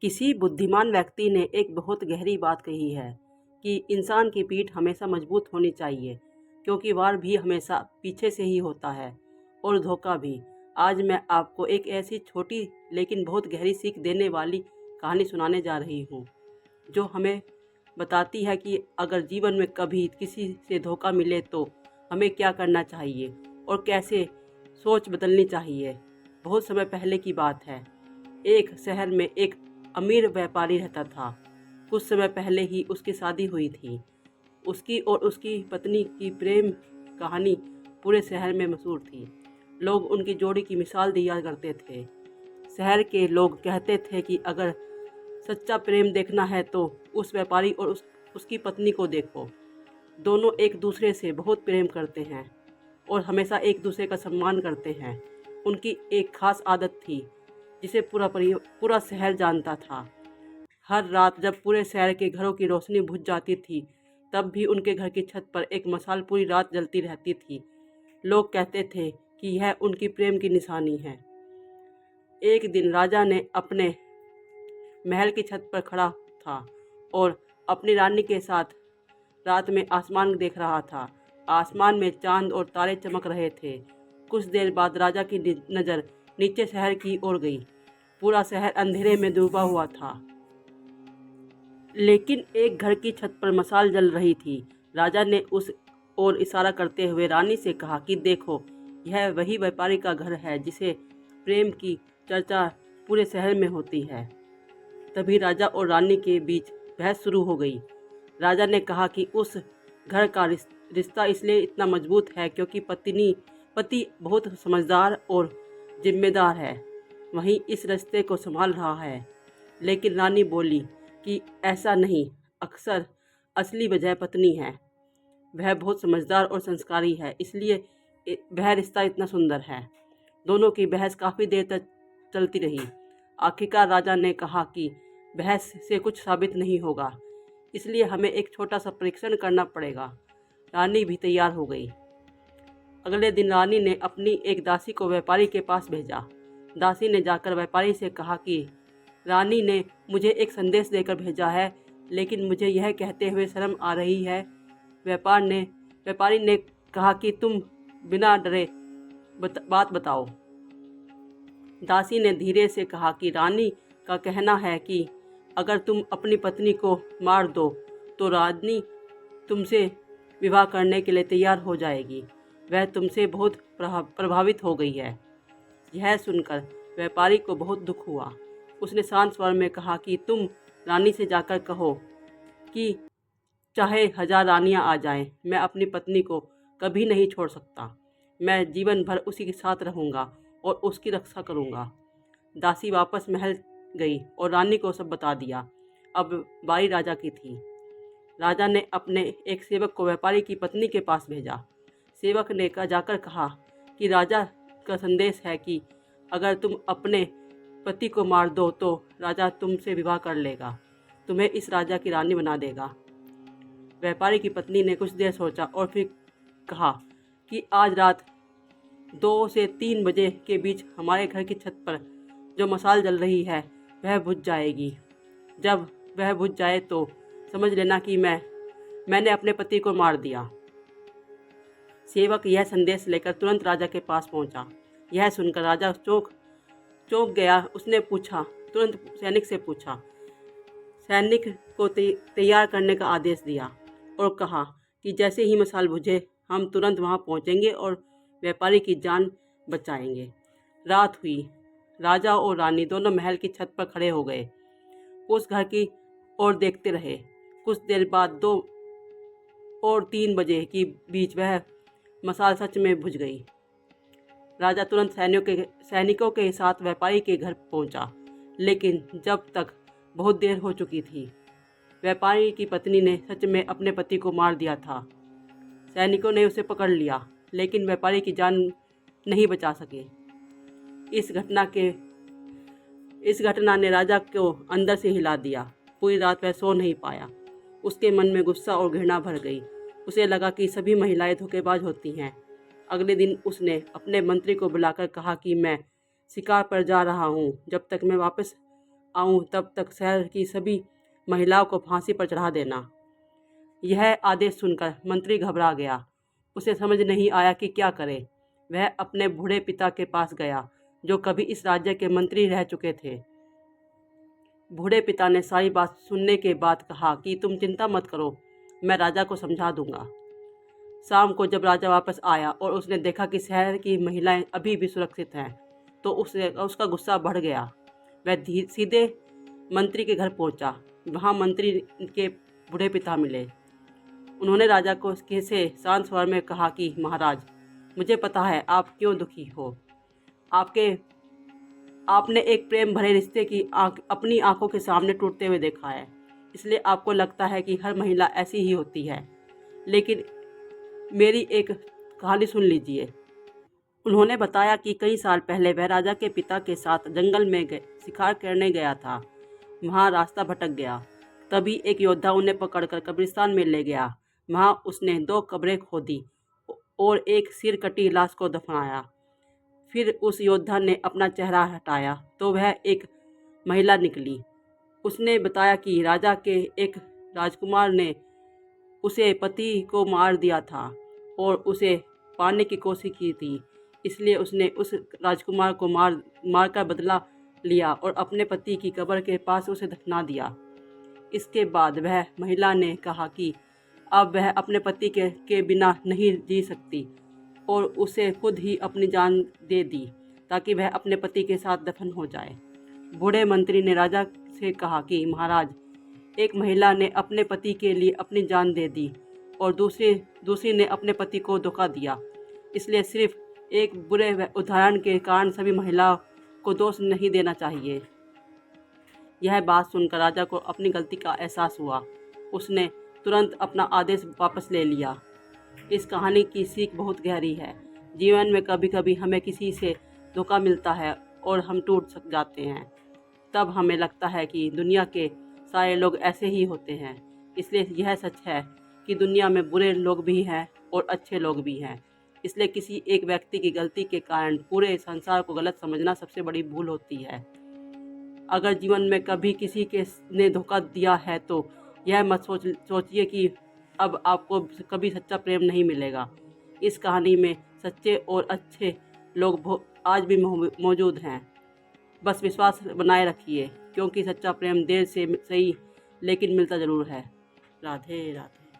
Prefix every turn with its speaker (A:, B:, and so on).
A: किसी बुद्धिमान व्यक्ति ने एक बहुत गहरी बात कही है कि इंसान की पीठ हमेशा मजबूत होनी चाहिए, क्योंकि वार भी हमेशा पीछे से ही होता है और धोखा भी। आज मैं आपको एक ऐसी छोटी लेकिन बहुत गहरी सीख देने वाली कहानी सुनाने जा रही हूँ, जो हमें बताती है कि अगर जीवन में कभी किसी से धोखा मिले तो हमें क्या करना चाहिए और कैसे सोच बदलनी चाहिए। बहुत समय पहले की बात है। एक शहर में एक अमीर व्यापारी रहता था। कुछ समय पहले ही उसकी शादी हुई थी। उसकी और उसकी पत्नी की प्रेम कहानी पूरे शहर में मशहूर थी। लोग उनकी जोड़ी की मिसाल दिया करते थे। शहर के लोग कहते थे कि अगर सच्चा प्रेम देखना है तो उस व्यापारी और उसकी पत्नी को देखो। दोनों एक दूसरे से बहुत प्रेम करते हैं और हमेशा एक दूसरे का सम्मान करते हैं। उनकी एक खास आदत थी जिसे पूरा शहर जानता था। हर रात जब पूरे शहर के घरों की रोशनी बुझ जाती थी, तब भी उनके घर की छत पर एक मशाल पूरी रात जलती रहती थी। लोग कहते थे कि यह उनकी प्रेम की निशानी है। एक दिन राजा ने अपने महल की छत पर खड़ा था और अपनी रानी के साथ रात में आसमान देख रहा था। आसमान में चांद और तारे चमक रहे थे। कुछ देर बाद राजा की नज़र नीचे शहर की ओर गई। पूरा शहर अंधेरे में डूबा हुआ था, लेकिन एक घर की छत पर मशाल जल रही थी। राजा ने उस ओर इशारा करते हुए रानी से कहा कि देखो, यह वही व्यापारी का घर है जिसे प्रेम की चर्चा पूरे शहर में होती है। तभी राजा और रानी के बीच बहस शुरू हो गई। राजा ने कहा कि उस घर का रिश्ता इसलिए इतना मजबूत है क्योंकि पति बहुत समझदार और जिम्मेदार है, वहीं इस रिश्ते को संभाल रहा है। लेकिन रानी बोली कि ऐसा नहीं, अक्सर असली वजह पत्नी है। वह बहुत समझदार और संस्कारी है, इसलिए वह रिश्ता इतना सुंदर है। दोनों की बहस काफ़ी देर तक चलती रही। आखिरकार राजा ने कहा कि बहस से कुछ साबित नहीं होगा, इसलिए हमें एक छोटा सा परीक्षण करना पड़ेगा। रानी भी तैयार हो गई। अगले दिन रानी ने अपनी एक दासी को व्यापारी के पास भेजा। दासी ने जाकर व्यापारी से कहा कि रानी ने मुझे एक संदेश देकर भेजा है, लेकिन मुझे यह कहते हुए शर्म आ रही है। व्यापारी ने कहा कि तुम बिना डरे बात बताओ। दासी ने धीरे से कहा कि रानी का कहना है कि अगर तुम अपनी पत्नी को मार दो तो रानी तुमसे विवाह करने के लिए तैयार हो जाएगी। वह तुमसे बहुत प्रभावित हो गई है। यह सुनकर व्यापारी को बहुत दुख हुआ। उसने शांत स्वर में कहा कि तुम रानी से जाकर कहो कि चाहे 1000 रानियां आ जाएं, मैं अपनी पत्नी को कभी नहीं छोड़ सकता। मैं जीवन भर उसी के साथ रहूंगा और उसकी रक्षा करूंगा। दासी वापस महल गई और रानी को सब बता दिया। अब बारी राजा की थी। राजा ने अपने एक सेवक को व्यापारी की पत्नी के पास भेजा। सेवक ने जाकर कहा कि राजा का संदेश है कि अगर तुम अपने पति को मार दो तो राजा तुमसे विवाह कर लेगा, तुम्हें इस राजा की रानी बना देगा। व्यापारी की पत्नी ने कुछ देर सोचा और फिर कहा कि आज रात 2 से 3 बजे के बीच हमारे घर की छत पर जो मशाल जल रही है वह बुझ जाएगी। जब वह बुझ जाए तो समझ लेना कि मैंने अपने पति को मार दिया। सेवक यह संदेश लेकर तुरंत राजा के पास पहुंचा। यह सुनकर राजा चौंक गया। उसने तुरंत सैनिक से पूछा। सैनिक को तैयार करने का आदेश दिया और कहा कि जैसे ही मशाल बुझे हम तुरंत वहां पहुंचेंगे और व्यापारी की जान बचाएंगे। रात हुई। राजा और रानी दोनों महल की छत पर खड़े हो गए, उस घर की ओर देखते रहे। कुछ देर बाद 2 और 3 बजे के बीच वह मशाल सच में बुझ गई। राजा तुरंत सैनिकों के साथ व्यापारी के घर पहुंचा, लेकिन जब तक बहुत देर हो चुकी थी। व्यापारी की पत्नी ने सच में अपने पति को मार दिया था। सैनिकों ने उसे पकड़ लिया, लेकिन व्यापारी की जान नहीं बचा सके। इस घटना ने राजा को अंदर से हिला दिया। पूरी रात वह सो नहीं पाया। उसके मन में गुस्सा और घृणा भर गई। उसे लगा कि सभी महिलाएं धोखेबाज होती हैं। अगले दिन उसने अपने मंत्री को बुलाकर कहा कि मैं शिकार पर जा रहा हूँ। जब तक मैं वापस आऊँ तब तक शहर की सभी महिलाओं को फांसी पर चढ़ा देना। यह आदेश सुनकर मंत्री घबरा गया। उसे समझ नहीं आया कि क्या करे। वह अपने बूढ़े पिता के पास गया, जो कभी इस राज्य के मंत्री रह चुके थे। बूढ़े पिता ने सारी बात सुनने के बाद कहा कि तुम चिंता मत करो, मैं राजा को समझा दूंगा। शाम को जब राजा वापस आया और उसने देखा कि शहर की महिलाएं अभी भी सुरक्षित हैं, तो उसका गुस्सा बढ़ गया। वह सीधे मंत्री के घर पहुंचा। वहां मंत्री के बूढ़े पिता मिले। उन्होंने राजा को से शांत स्वर में कहा कि महाराज, मुझे पता है आप क्यों दुखी हो। आपने एक प्रेम भरे रिश्ते की अपनी आंखों के सामने टूटते हुए देखा है, इसलिए आपको लगता है कि हर महिला ऐसी ही होती है। लेकिन मेरी एक कहानी सुन लीजिए। उन्होंने बताया कि कई साल पहले वह राजा के पिता के साथ जंगल में शिकार करने गया था। वहाँ रास्ता भटक गया। तभी एक योद्धा उन्हें पकड़कर कब्रिस्तान में ले गया। वहाँ उसने 2 कब्रें खोदी और एक सिर कटी लाश को दफनाया। फिर उस योद्धा ने अपना चेहरा हटाया तो वह एक महिला निकली। उसने बताया कि राजा के एक राजकुमार ने उसे पति को मार दिया था और उसे पाने की कोशिश की थी, इसलिए उसने उस राजकुमार को मार कर बदला लिया और अपने पति की कब्र के पास उसे दफना दिया। इसके बाद वह महिला ने कहा कि अब वह अपने पति के बिना नहीं जी सकती और उसे खुद ही अपनी जान दे दी ताकि वह अपने पति के साथ दफन हो जाए। बूढ़े मंत्री ने राजा से कहा कि महाराज, एक महिला ने अपने पति के लिए अपनी जान दे दी और दूसरी ने अपने पति को धोखा दिया, इसलिए सिर्फ एक बुरे उदाहरण के कारण सभी महिलाओं को दोष नहीं देना चाहिए। यह बात सुनकर राजा को अपनी गलती का एहसास हुआ। उसने तुरंत अपना आदेश वापस ले लिया। इस कहानी की सीख बहुत गहरी है। जीवन में कभी कभी हमें किसी से धोखा मिलता है और हम टूट जाते हैं। तब हमें लगता है कि दुनिया के सारे लोग ऐसे ही होते हैं। इसलिए यह सच है कि दुनिया में बुरे लोग भी हैं और अच्छे लोग भी हैं। इसलिए किसी एक व्यक्ति की गलती के कारण पूरे संसार को गलत समझना सबसे बड़ी भूल होती है। अगर जीवन में कभी किसी ने धोखा दिया है तो यह मत सोचिए कि अब आपको कभी सच्चा प्रेम नहीं मिलेगा। इस कहानी में सच्चे और अच्छे लोग आज भी मौजूद हैं। बस विश्वास बनाए रखिए, क्योंकि सच्चा प्रेम देर से सही लेकिन मिलता ज़रूर है। राधे राधे।